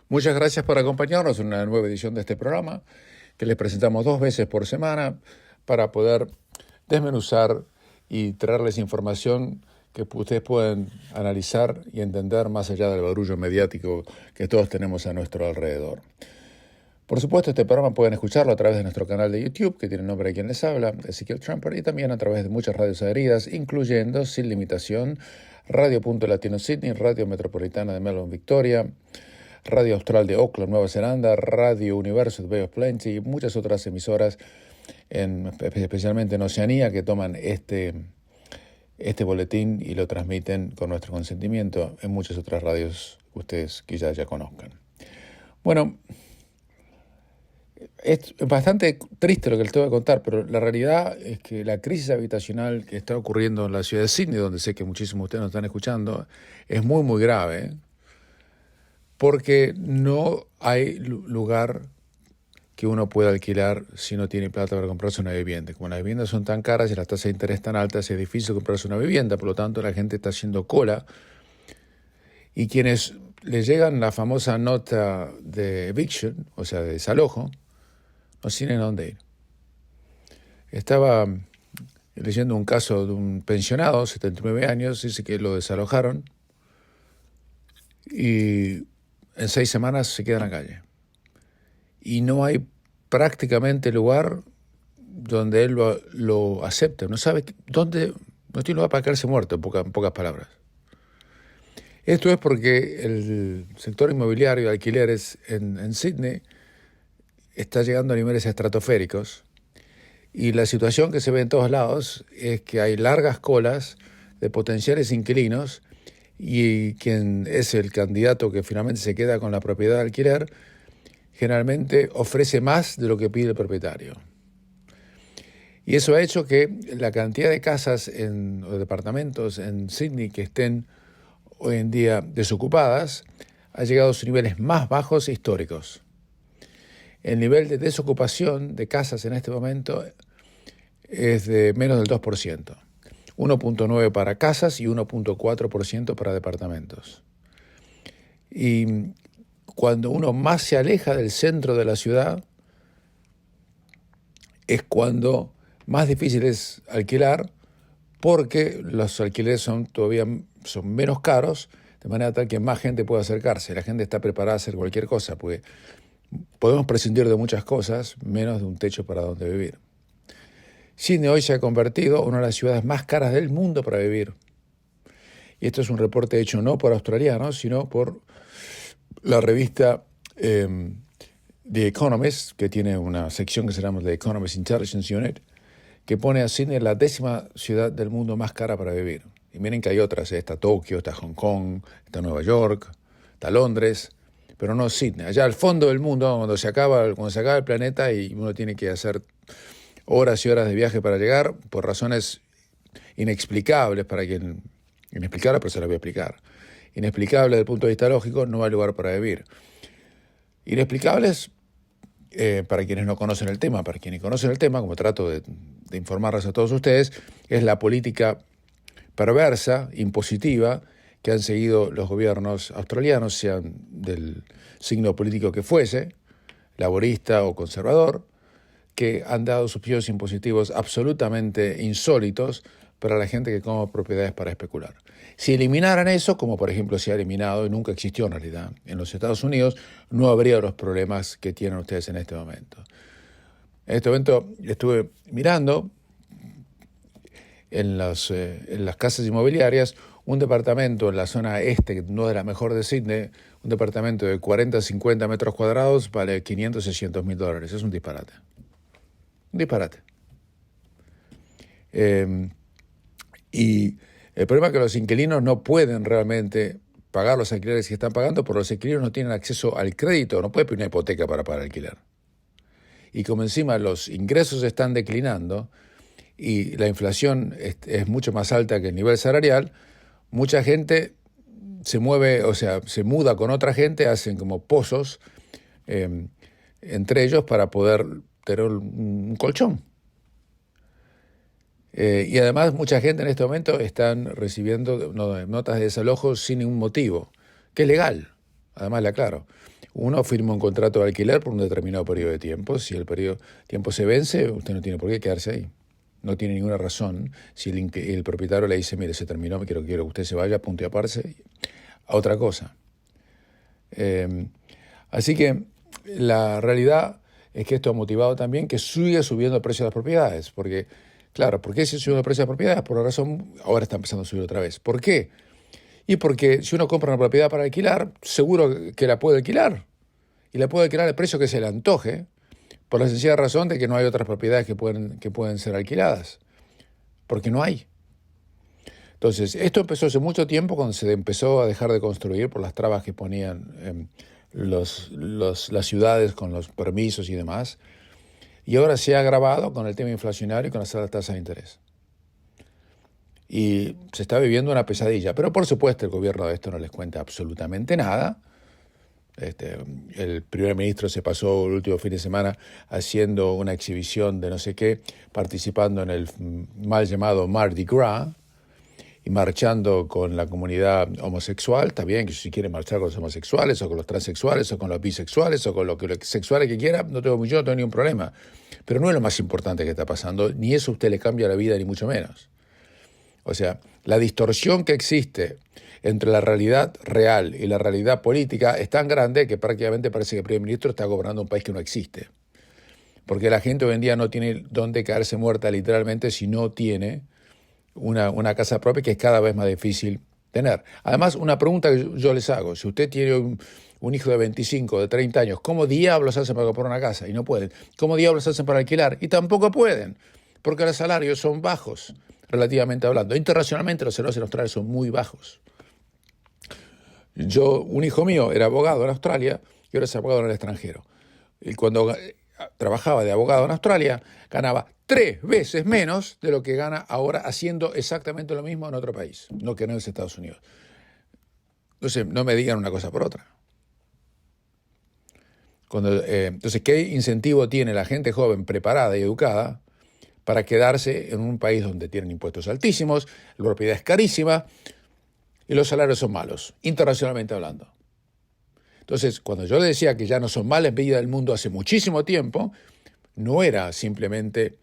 Muchas gracias por acompañarnos en una nueva edición de este programa que les presentamos 2 veces por semana para poder desmenuzar y traerles información que ustedes pueden analizar y entender más allá del barullo mediático que todos tenemos a nuestro alrededor. Por supuesto, este programa pueden escucharlo a través de nuestro canal de YouTube, que tiene el nombre de quien les habla, Ezequiel Trumper, y también a través de muchas radios adheridas, incluyendo, sin limitación, Radio Punto Latino Sydney, Radio Metropolitana de Melbourne, Victoria, Radio Austral de Auckland, Nueva Zelanda, Radio Universo de Bay of Plenty y muchas otras emisoras, especialmente en Oceanía, que toman este boletín y lo transmiten con nuestro consentimiento en muchas otras radios que ustedes quizás ya conozcan. Bueno, es bastante triste lo que les tengo que contar, pero la realidad es que la crisis habitacional que está ocurriendo en la ciudad de Sydney, donde sé que muchísimos de ustedes nos están escuchando, es muy, muy grave, porque no hay lugar que uno pueda alquilar si no tiene plata para comprarse una vivienda. Como las viviendas son tan caras y las tasas de interés tan altas, es difícil comprarse una vivienda, por lo tanto la gente está haciendo cola, y quienes les llegan la famosa nota de eviction, o sea, de desalojo, no tienen a dónde ir. Estaba leyendo un caso de un pensionado, 79 años, dice que lo desalojaron y en 6 semanas se queda en la calle. Y no hay prácticamente lugar donde él lo acepte. No sabe dónde, no tiene lugar para quedarse muerto, en pocas palabras. Esto es porque el sector inmobiliario de alquileres en Sydney está llegando a niveles estratosféricos, y la situación que se ve en todos lados es que hay largas colas de potenciales inquilinos, y quien es el candidato que finalmente se queda con la propiedad de alquiler generalmente ofrece más de lo que pide el propietario. Y eso ha hecho que la cantidad de casas o departamentos en Sydney que estén hoy en día desocupadas ha llegado a sus niveles más bajos históricos. El nivel de desocupación de casas en este momento es de menos del 2%, 1.9% para casas y 1.4% para departamentos. Y cuando uno más se aleja del centro de la ciudad, es cuando más difícil es alquilar, porque los alquileres son menos caros, de manera tal que más gente puede acercarse. La gente está preparada a hacer cualquier cosa, porque podemos prescindir de muchas cosas, menos de un techo para donde vivir. Sydney hoy se ha convertido en una de las ciudades más caras del mundo para vivir. Y esto es un reporte hecho no por australianos, sino por la revista The Economist, que tiene una sección que se llama The Economist Intelligence Unit, que pone a Sydney la 10ª ciudad del mundo más cara para vivir. Y miren que hay otras, está Tokio, está Hong Kong, está Nueva York, está Londres, pero no Sydney. Allá al fondo del mundo, cuando se acaba el planeta y uno tiene que hacer horas y horas de viaje para llegar, por razones inexplicables inexplicables, pero se las voy a explicar. Inexplicables desde el punto de vista lógico, no hay lugar para vivir. Inexplicables para quienes no conocen el tema. Para quienes conocen el tema, como trato de informarles a todos ustedes, es la política perversa, impositiva, que han seguido los gobiernos australianos, sean del signo político que fuese, laborista o conservador, que han dado subsidios impositivos absolutamente insólitos para la gente que compra propiedades para especular. Si eliminaran eso, como por ejemplo se ha eliminado y nunca existió en realidad en los Estados Unidos, no habría los problemas que tienen ustedes en este momento. En este momento estuve mirando en las casas inmobiliarias un departamento en la zona este, que no es la mejor de Sydney, un departamento de 40 a 50 metros cuadrados vale 500, 600 mil dólares. Es un disparate. Un disparate. Y el problema es que los inquilinos no pueden realmente pagar los alquileres que están pagando, porque los inquilinos no tienen acceso al crédito, no pueden pedir una hipoteca para pagar alquiler. Y como encima los ingresos están declinando y la inflación es mucho más alta que el nivel salarial, mucha gente se muda con otra gente, hacen como pozos entre ellos para poder tener un colchón. Y además mucha gente en este momento están recibiendo notas de desalojo sin ningún motivo, que es legal. Además, le aclaro, uno firma un contrato de alquiler por un determinado periodo de tiempo. Si el periodo de tiempo se vence, usted no tiene por qué quedarse ahí. No tiene ninguna razón. Si el propietario le dice, mire, se terminó, quiero que usted se vaya, punto y aparte, a otra cosa. Así que la realidad es que esto ha motivado también que sigue subiendo el precio de las propiedades. Porque, claro, ¿por qué sigue subiendo el precio de las propiedades? Por la razón, ahora está empezando a subir otra vez. ¿Por qué? Y porque si uno compra una propiedad para alquilar, seguro que la puede alquilar. Y la puede alquilar al precio que se le antoje, por la sencilla razón de que no hay otras propiedades que pueden ser alquiladas. Porque no hay. Entonces, esto empezó hace mucho tiempo cuando se empezó a dejar de construir por las trabas que ponían las ciudades con los permisos y demás. Y ahora se ha agravado con el tema inflacionario y con las altas tasas de interés. Y se está viviendo una pesadilla. Pero por supuesto el gobierno de esto no les cuenta absolutamente nada. El primer ministro se pasó el último fin de semana haciendo una exhibición de no sé qué, participando en el mal llamado Mardi Gras y marchando con la comunidad homosexual. Está bien que si quiere marchar con los homosexuales o con los transexuales o con los bisexuales o con los sexuales que quiera, yo no tengo ningún problema. Pero no es lo más importante que está pasando, ni eso a usted le cambia la vida, ni mucho menos. O sea, la distorsión que existe entre la realidad real y la realidad política es tan grande que prácticamente parece que el primer ministro está gobernando un país que no existe. Porque la gente hoy en día no tiene dónde caerse muerta literalmente si no tiene una casa propia, que es cada vez más difícil tener. Además, una pregunta que yo les hago: si usted tiene un hijo de 25, de 30 años, ¿cómo diablos hacen para comprar una casa? Y no pueden. ¿Cómo diablos hacen para alquilar? Y tampoco pueden, porque los salarios son bajos, relativamente hablando. Internacionalmente los salarios en Australia son muy bajos. Un hijo mío era abogado en Australia y ahora es abogado en el extranjero. Y cuando trabajaba de abogado en Australia, ganaba 3 veces menos de lo que gana ahora haciendo exactamente lo mismo en otro país, no que en los Estados Unidos. Entonces, no me digan una cosa por otra. Entonces, ¿qué incentivo tiene la gente joven, preparada y educada para quedarse en un país donde tienen impuestos altísimos, la propiedad es carísima y los salarios son malos, internacionalmente hablando? Entonces, cuando yo le decía que ya no son malas medidas del mundo hace muchísimo tiempo, no era simplemente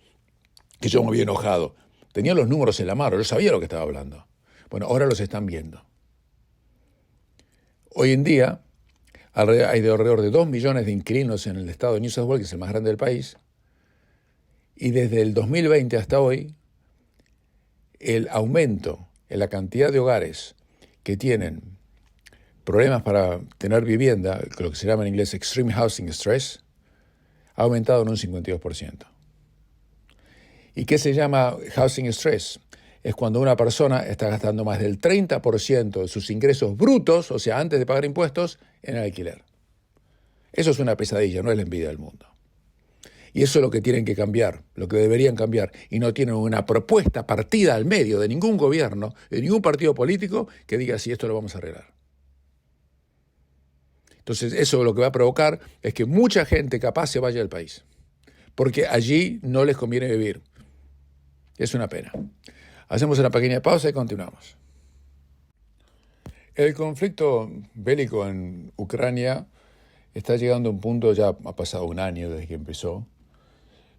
que yo me había enojado. Tenía los números en la mano, yo sabía lo que estaba hablando. Bueno, ahora los están viendo. Hoy en día hay alrededor de 2 millones de inquilinos en el estado de New South Wales, que es el más grande del país, y desde el 2020 hasta hoy, el aumento en la cantidad de hogares que tienen problemas para tener vivienda, lo que se llama en inglés Extreme Housing Stress, ha aumentado en un 52%. ¿Y qué se llama housing stress? Es cuando una persona está gastando más del 30% de sus ingresos brutos, o sea, antes de pagar impuestos, en el alquiler. Eso es una pesadilla, no es la envidia del mundo. Y eso es lo que tienen que cambiar, lo que deberían cambiar. Y no tienen una propuesta partida al medio de ningún gobierno, de ningún partido político que diga si esto lo vamos a arreglar. Entonces, eso lo que va a provocar es que mucha gente capaz se vaya del país, porque allí no les conviene vivir. Es una pena. Hacemos una pequeña pausa y continuamos. El conflicto bélico en Ucrania está llegando a un punto, ya ha pasado un año desde que empezó,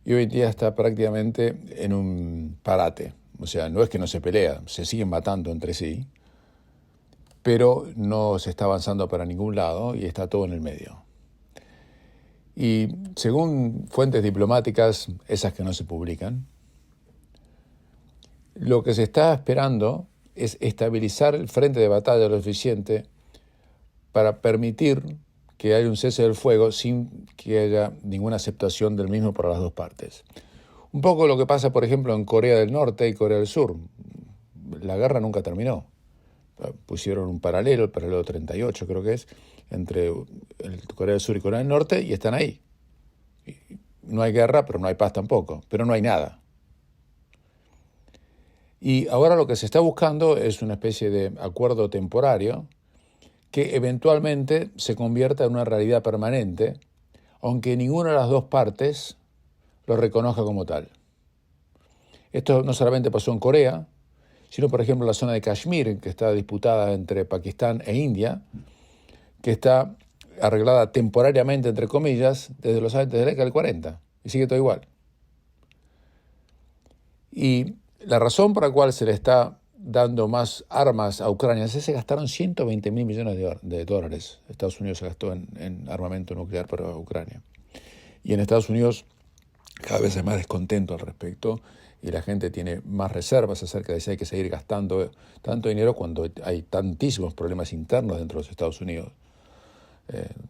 y hoy en día está prácticamente en un parate. O sea, no es que no se pelea, se siguen matando entre sí, pero no se está avanzando para ningún lado y está todo en el medio. Y según fuentes diplomáticas, esas que no se publican, lo que se está esperando es estabilizar el frente de batalla lo suficiente para permitir que haya un cese del fuego sin que haya ninguna aceptación del mismo por las dos partes. Un poco lo que pasa, por ejemplo, en Corea del Norte y Corea del Sur. La guerra nunca terminó. Pusieron un paralelo, el paralelo 38 creo que es, entre Corea del Sur y Corea del Norte, y están ahí. No hay guerra, pero no hay paz tampoco, pero no hay nada. Y ahora lo que se está buscando es una especie de acuerdo temporario que eventualmente se convierta en una realidad permanente, aunque ninguna de las dos partes lo reconozca como tal. Esto no solamente pasó en Corea, sino por ejemplo en la zona de Kashmir, que está disputada entre Pakistán e India, que está arreglada temporariamente, entre comillas, desde los años de la década del 40, y sigue todo igual. Y la razón por la cual se le está dando más armas a Ucrania es que se gastaron 120.000 millones de dólares. Estados Unidos se gastó en armamento nuclear para Ucrania. Y en Estados Unidos cada vez hay más descontento al respecto y la gente tiene más reservas acerca de si hay que seguir gastando tanto dinero cuando hay tantísimos problemas internos dentro de los Estados Unidos,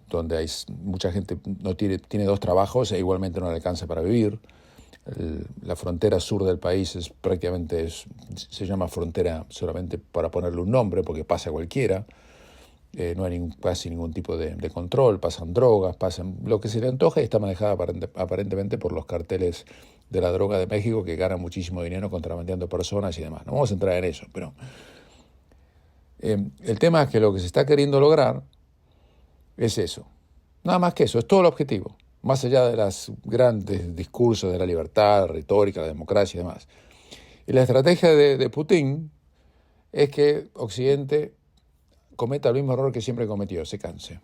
donde hay mucha gente no tiene dos trabajos e igualmente no le alcanza para vivir. La frontera sur del país se llama frontera solamente para ponerle un nombre, porque pasa cualquiera. No hay casi ningún tipo de control, pasan drogas, pasan lo que se le antoja y está manejada aparentemente por los carteles de la droga de México, que ganan muchísimo dinero contrabandeando personas y demás. No vamos a entrar en eso, pero el tema es que lo que se está queriendo lograr es eso. Nada más que eso, es todo el objetivo. Más allá de los grandes discursos de la libertad, la retórica, la democracia y demás. Y la estrategia de Putin es que Occidente cometa el mismo error que siempre cometió, se canse.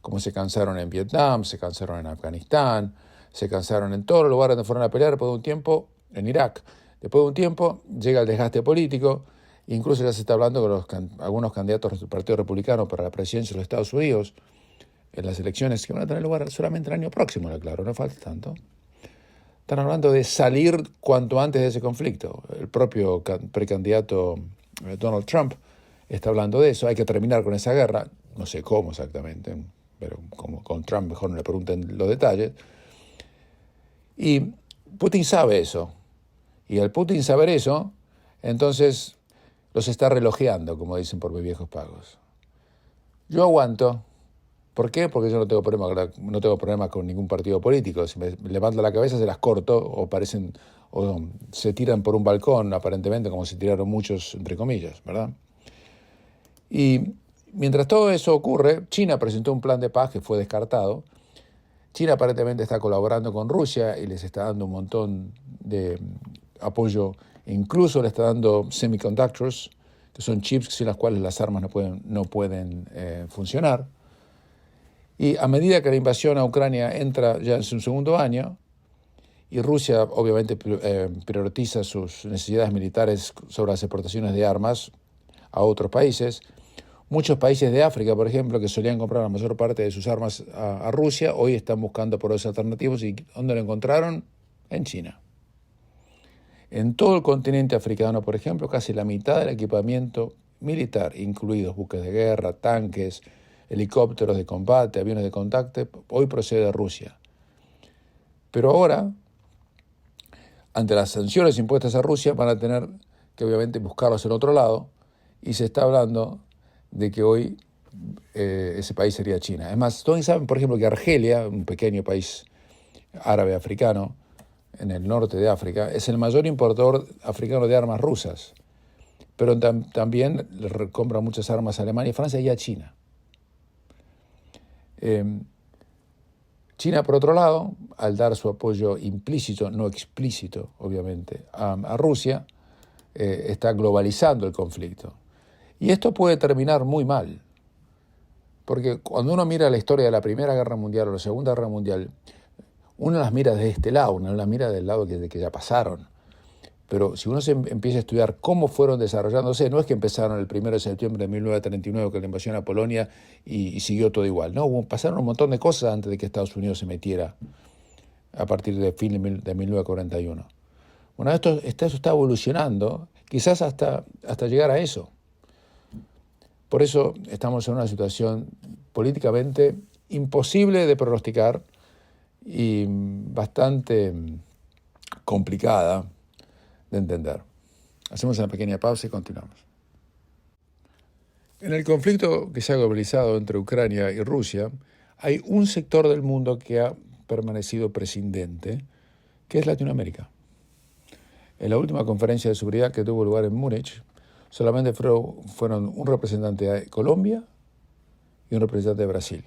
Como se cansaron en Vietnam, se cansaron en Afganistán, se cansaron en todos los lugares donde fueron a pelear después de un tiempo, en Irak. Después de un tiempo llega el desgaste político, incluso ya se está hablando con algunos candidatos del Partido Republicano para la presidencia de los Estados Unidos, en las elecciones que van a tener lugar solamente el año próximo, claro, no falta tanto. Están hablando de salir cuanto antes de ese conflicto. El propio precandidato Donald Trump está hablando de eso. Hay que terminar con esa guerra. No sé cómo exactamente, pero como con Trump mejor no le pregunten los detalles. Y Putin sabe eso. Y al Putin saber eso, entonces los está relojeando, como dicen por mis viejos pagos. Yo aguanto. ¿Por qué? Porque yo no tengo problema con ningún partido político. Si me levanto la cabeza se las corto o se tiran por un balcón, aparentemente, como se tiraron muchos, entre comillas, ¿verdad? Y mientras todo eso ocurre, China presentó un plan de paz que fue descartado. China aparentemente está colaborando con Rusia y les está dando un montón de apoyo. Incluso le está dando semiconductors, que son chips sin las cuales las armas no pueden funcionar. Y a medida que la invasión a Ucrania entra ya en su segundo año, y Rusia obviamente prioriza sus necesidades militares sobre las exportaciones de armas a otros países, muchos países de África, por ejemplo, que solían comprar la mayor parte de sus armas a Rusia, hoy están buscando por otros alternativos. ¿Y dónde lo encontraron? En China. En todo el continente africano, por ejemplo, casi la mitad del equipamiento militar, incluidos buques de guerra, tanques, helicópteros de combate, aviones de combate, hoy procede de Rusia. Pero ahora, ante las sanciones impuestas a Rusia, van a tener que obviamente buscarlos en otro lado, y se está hablando de que hoy ese país sería China. Es más, todos saben, por ejemplo, que Argelia, un pequeño país árabe africano, en el norte de África, es el mayor importador africano de armas rusas, pero también le compra muchas armas a Alemania, Francia y a China. China, por otro lado, al dar su apoyo implícito, no explícito, obviamente, a Rusia, está globalizando el conflicto. Y esto puede terminar muy mal, porque cuando uno mira la historia de la Primera Guerra Mundial o la Segunda Guerra Mundial, uno las mira de este lado, uno las mira del lado que ya pasaron. Pero si uno empieza a estudiar cómo fueron desarrollándose, no es que empezaron el 1 de septiembre de 1939 con la invasión a Polonia y siguió todo igual. No, pasaron un montón de cosas antes de que Estados Unidos se metiera a partir de fin de 1941. Bueno, esto está evolucionando, quizás hasta llegar a eso. Por eso estamos en una situación políticamente imposible de pronosticar y bastante complicada de entender. Hacemos una pequeña pausa y continuamos. En el conflicto que se ha globalizado entre Ucrania y Rusia, hay un sector del mundo que ha permanecido prescindente, que es Latinoamérica. En la última conferencia de seguridad que tuvo lugar en Múnich, solamente fueron un representante de Colombia y un representante de Brasil.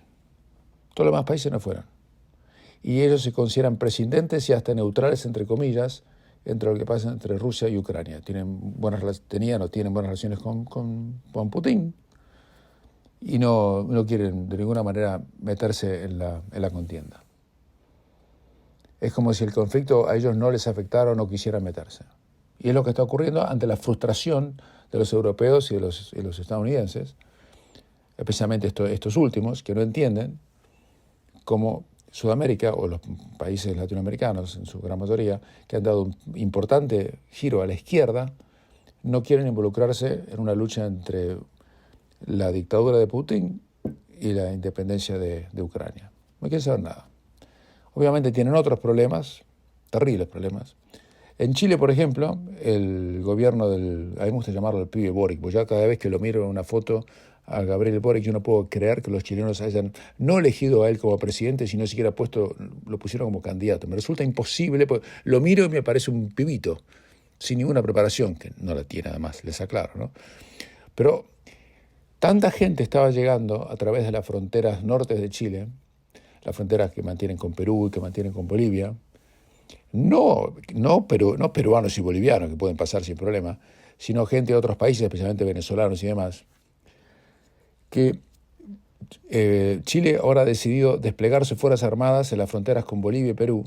Todos los demás países no fueron. Y ellos se consideran prescindentes y hasta neutrales, entre comillas, entre lo que pasa entre Rusia y Ucrania. Tenían o tienen buenas relaciones con Putin, y no quieren de ninguna manera meterse en la contienda. Es como si el conflicto a ellos no les afectara o no quisieran meterse. Y es lo que está ocurriendo ante la frustración de los europeos y de los estadounidenses, especialmente estos últimos, que no entienden cómo Sudamérica o los países latinoamericanos, en su gran mayoría, que han dado un importante giro a la izquierda, no quieren involucrarse en una lucha entre la dictadura de Putin y la independencia de Ucrania. No quieren saber nada. Obviamente tienen otros problemas, terribles problemas. En Chile, por ejemplo, el gobierno a mí me gusta llamarlo el pibe Boric, porque ya cada vez que lo miro en una foto a Gabriel Boric, yo no puedo creer que los chilenos hayan no elegido a él como presidente, sino siquiera lo pusieron como candidato. Me resulta imposible, porque lo miro y me parece un pibito, sin ninguna preparación, que no la tiene además, les aclaro, ¿no? Pero tanta gente estaba llegando a través de las fronteras norte de Chile, las fronteras que mantienen con Perú y que mantienen con Bolivia, no peruanos y bolivianos que pueden pasar sin problema, sino gente de otros países, especialmente venezolanos y demás, que Chile ahora ha decidido desplegar sus fuerzas armadas en las fronteras con Bolivia y Perú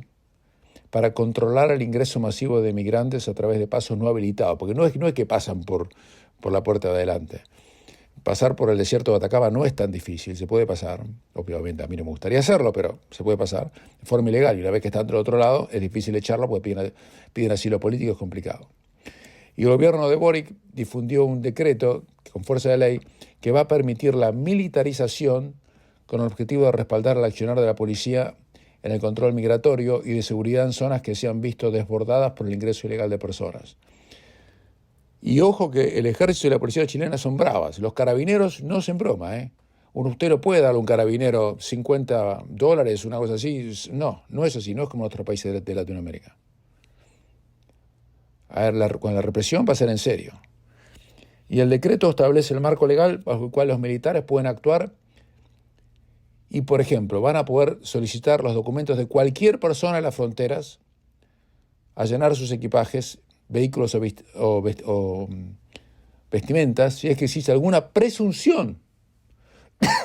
para controlar el ingreso masivo de migrantes a través de pasos no habilitados, porque no es que pasan por la puerta de adelante. Pasar por el desierto de Atacama no es tan difícil, se puede pasar. Obviamente a mí no me gustaría hacerlo, pero se puede pasar de forma ilegal. Y una vez que están del otro lado, es difícil echarlo porque piden asilo político, es complicado. Y el gobierno de Boric difundió un decreto con fuerza de ley que va a permitir la militarización con el objetivo de respaldar al accionar de la policía en el control migratorio y de seguridad en zonas que se han visto desbordadas por el ingreso ilegal de personas. Y ojo que el ejército y la policía chilena son bravas. Los carabineros no hacen broma, ¿eh? Usted no puede darle a un carabinero $50, una cosa así. No es así, no es como en otros países de Latinoamérica. A ver, con la represión va a ser en serio. Y el decreto establece el marco legal bajo el cual los militares pueden actuar y, por ejemplo, van a poder solicitar los documentos de cualquier persona en las fronteras, allanar sus equipajes, vehículos o vestimentas, si es que existe alguna presunción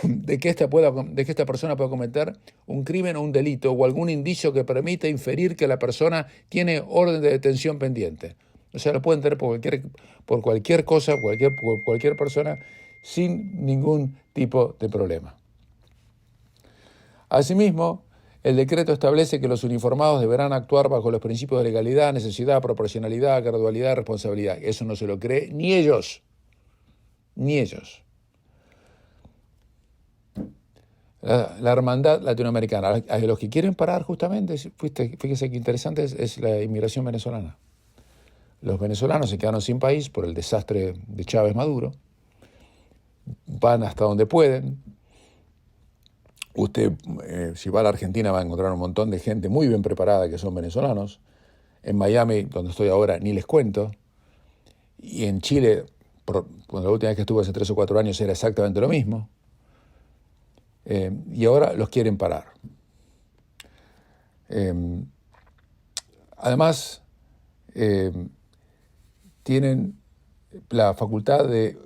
de que esta persona pueda cometer un crimen o un delito o algún indicio que permita inferir que la persona tiene orden de detención pendiente. O sea, lo pueden tener por cualquier cosa, por cualquier persona, sin ningún tipo de problema. Asimismo, el decreto establece que los uniformados deberán actuar bajo los principios de legalidad, necesidad, proporcionalidad, gradualidad, responsabilidad. Eso no se lo cree ni ellos. Ni ellos. La hermandad latinoamericana. A los que quieren parar justamente, fíjese qué interesante es la inmigración venezolana. Los venezolanos se quedaron sin país por el desastre de Chávez Maduro. Van hasta donde pueden. Usted, si va a la Argentina, va a encontrar un montón de gente muy bien preparada que son venezolanos. En Miami, donde estoy ahora, ni les cuento. Y en Chile, cuando la última vez que estuve hace 3 o 4 años, era exactamente lo mismo. Y ahora los quieren parar. Además, tienen la facultad de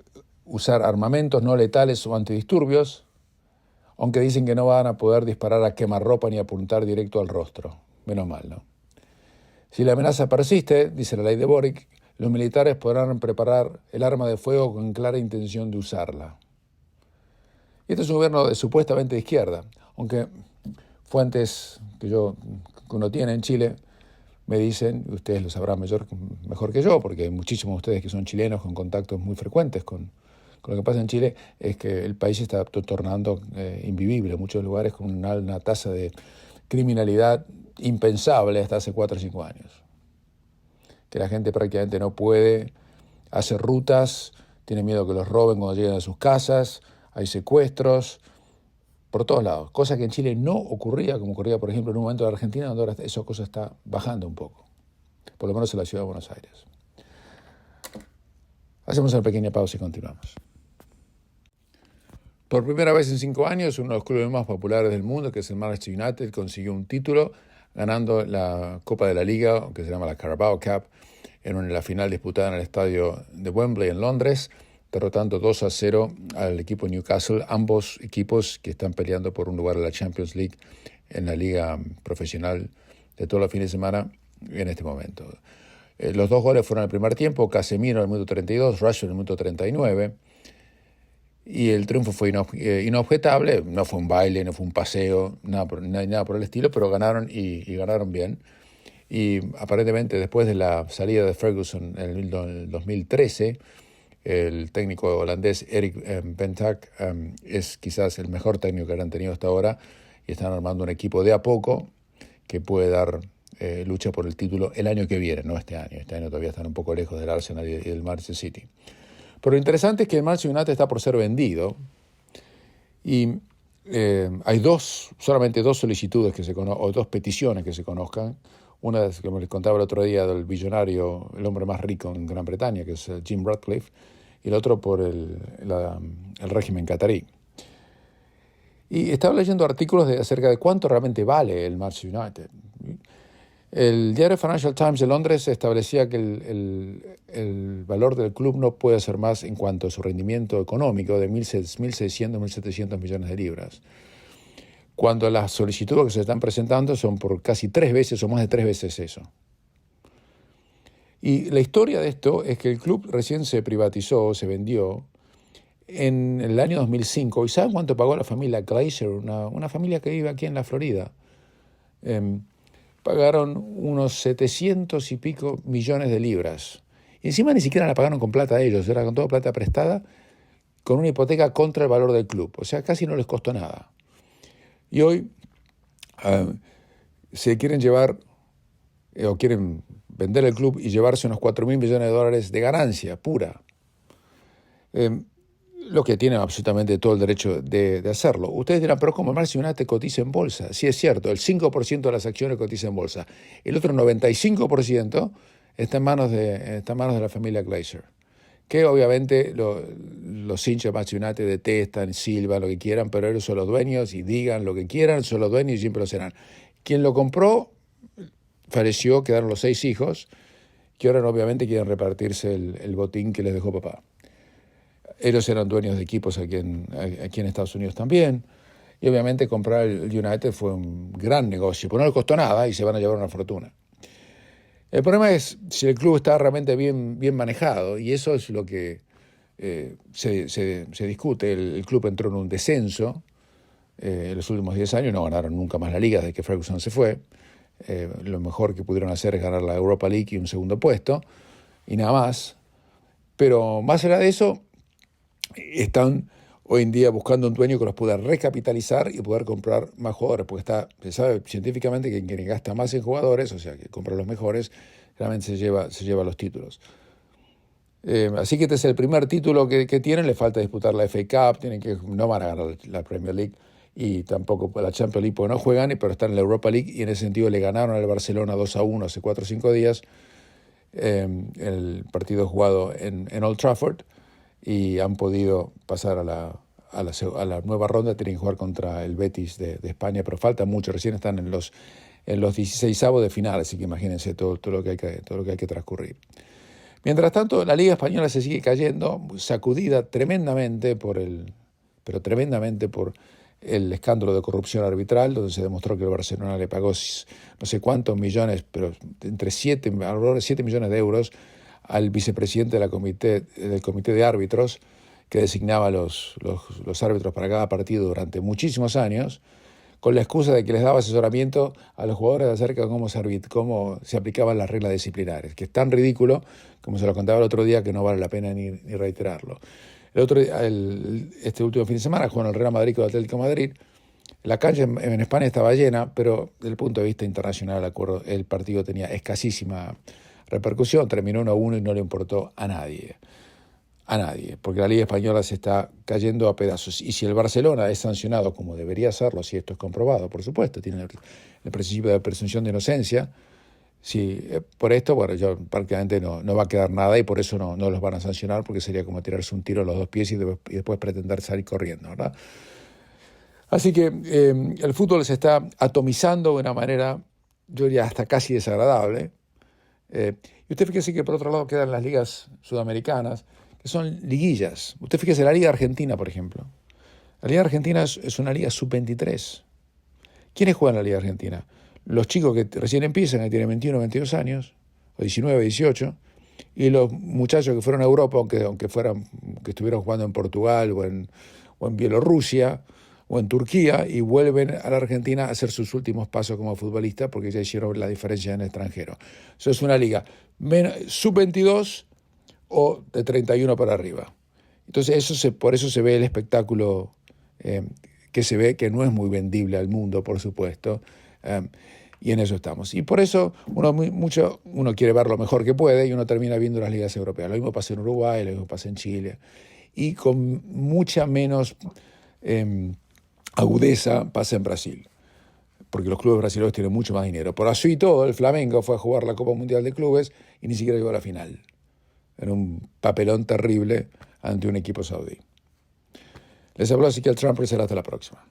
usar armamentos no letales o antidisturbios, aunque dicen que no van a poder disparar a quemarropa ni apuntar directo al rostro. Menos mal, ¿no? Si la amenaza persiste, dice la ley de Boric, los militares podrán preparar el arma de fuego con clara intención de usarla. Y este es un gobierno supuestamente de izquierda, aunque fuentes que uno tiene en Chile me dicen, ustedes lo sabrán mejor que yo, porque hay muchísimos de ustedes que son chilenos con contactos muy frecuentes con lo que pasa en Chile, es que el país se está tornando invivible en muchos lugares con una tasa de criminalidad impensable hasta hace 4 o 5 años. Que la gente prácticamente no puede hacer rutas, tiene miedo que los roben cuando lleguen a sus casas, hay secuestros por todos lados, cosa que en Chile no ocurría, como ocurría, por ejemplo, en un momento de Argentina, donde ahora esa cosa está bajando un poco, por lo menos en la ciudad de Buenos Aires. Hacemos una pequeña pausa y continuamos. Por primera vez en 5 años, uno de los clubes más populares del mundo, que es el Manchester United, consiguió un título ganando la Copa de la Liga, que se llama la Carabao Cup, en la final disputada en el estadio de Wembley en Londres, derrotando 2-0 al equipo Newcastle, ambos equipos que están peleando por un lugar en la Champions League, en la liga profesional de todos los fines de semana en este momento. Los dos goles fueron al primer tiempo, Casemiro en el minuto 32, Rashford en el minuto 39, y el triunfo fue inobjetable, no fue un baile, no fue un paseo, nada por el estilo, pero ganaron y ganaron bien. Y aparentemente después de la salida de Ferguson en el 2013, el técnico holandés Erik ten Hag es quizás el mejor técnico que han tenido hasta ahora, y están armando un equipo de a poco que puede dar lucha por el título el año que viene, no este año. Este año todavía están un poco lejos del Arsenal y del Manchester City. Pero lo interesante es que el Manchester United está por ser vendido y hay solamente dos solicitudes o dos peticiones que se conozcan. Una es, como les contaba el otro día, del billonario, el hombre más rico en Gran Bretaña, que es Jim Ratcliffe, y el otro por el régimen catarí. Y estaba leyendo artículos acerca de cuánto realmente vale el Manchester United. El diario Financial Times de Londres establecía que el valor del club no puede ser más en cuanto a su rendimiento económico de 1.600, 1.700 millones de libras. Cuando las solicitudes que se están presentando son por casi 3 veces o más de 3 veces eso. Y la historia de esto es que el club recién se privatizó, se vendió en el año 2005. ¿Y saben cuánto pagó la familia Glazer, una familia que vive aquí en la Florida? Pagaron unos 700 y pico millones de libras. Y encima ni siquiera la pagaron con plata a ellos, era con toda plata prestada, con una hipoteca contra el valor del club. O sea, casi no les costó nada. Y hoy se quieren llevar o quieren vender el club y llevarse unos 4.000 millones de dólares de ganancia pura. Lo que tienen absolutamente todo el derecho de hacerlo. Ustedes dirán, pero ¿cómo el Manchester United cotiza en bolsa? Sí, es cierto, el 5% de las acciones cotiza en bolsa. El otro 95% está en manos de la familia Glazer, que obviamente los hinchas de Manchester United detestan, silban, lo que quieran, pero ellos son los dueños y digan lo que quieran, son los dueños y siempre lo serán. Quien lo compró falleció, quedaron los 6 hijos, que ahora obviamente quieren repartirse el botín que les dejó papá. Ellos eran dueños de equipos aquí en Estados Unidos también, y obviamente comprar el United fue un gran negocio, pero no les costó nada y se van a llevar una fortuna. El problema es si el club está realmente bien manejado, y eso es lo que se discute. El club entró en un descenso en los últimos 10 años, no ganaron nunca más la liga desde que Ferguson se fue. Lo mejor que pudieron hacer es ganar la Europa League y un segundo puesto, y nada más. Pero más allá de eso, están hoy en día buscando un dueño que los pueda recapitalizar y poder comprar más jugadores, porque se sabe científicamente que quien gasta más en jugadores, o sea, que compra los mejores, realmente se lleva los títulos. Así que este es el primer título que tienen, le falta disputar la FA Cup, no van a ganar la Premier League y tampoco la Champions League, porque no juegan, pero están en la Europa League, y en ese sentido le ganaron al Barcelona 2-1 hace 4 o 5 días, el partido jugado en Old Trafford, y han podido pasar a la nueva ronda. Tienen que jugar contra el Betis de España, pero falta mucho, recién están en los 16avos de final, así que imagínense todo lo que hay que transcurrir. Mientras tanto, la Liga Española se sigue cayendo, sacudida tremendamente por el escándalo de corrupción arbitral, donde se demostró que el Barcelona le pagó no sé cuántos millones, pero alrededor de 7 millones de euros al vicepresidente del comité de árbitros, que designaba los árbitros para cada partido durante muchísimos años, con la excusa de que les daba asesoramiento a los jugadores acerca de cómo se aplicaban las reglas disciplinarias, que es tan ridículo, como se lo contaba el otro día, que no vale la pena ni reiterarlo. Este último fin de semana jugaron el Real Madrid con el Atlético de Madrid. La cancha en España estaba llena, pero desde el punto de vista internacional el partido tenía escasísima repercusión, terminó 1-1 y no le importó a nadie, porque la Liga Española se está cayendo a pedazos. Y si el Barcelona es sancionado como debería serlo, si esto es comprobado, por supuesto, tiene el principio de presunción de inocencia, por esto, bueno, prácticamente no va a quedar nada, y por eso no los van a sancionar, porque sería como tirarse un tiro a los 2 pies y después pretender salir corriendo, ¿verdad? Así que el fútbol se está atomizando de una manera, yo diría, hasta casi desagradable. Y usted fíjese que por otro lado quedan las ligas sudamericanas, que son liguillas. Usted fíjese, la Liga Argentina, por ejemplo. La Liga Argentina es una liga sub-23. ¿Quiénes juegan en la Liga Argentina? Los chicos que recién empiezan, que tienen 21, 22 años, o 19, 18, y los muchachos que fueron a Europa, aunque estuvieron jugando en Portugal o en Bielorrusia o en Turquía, y vuelven a la Argentina a hacer sus últimos pasos como futbolistas porque ya hicieron la diferencia en el extranjero. Eso es una liga sub-22 o de 31 para arriba. Entonces por eso se ve el espectáculo que se ve, que no es muy vendible al mundo, por supuesto, y en eso estamos. Y por eso uno quiere ver lo mejor que puede y uno termina viendo las ligas europeas. Lo mismo pasa en Uruguay, lo mismo pasa en Chile, y con mucha menos agudeza pasa en Brasil, porque los clubes brasileños tienen mucho más dinero. Por así y todo, el Flamengo fue a jugar la Copa Mundial de Clubes y ni siquiera llegó a la final. Era un papelón terrible ante un equipo saudí. Les habló Ezequiel Trump, y será hasta la próxima.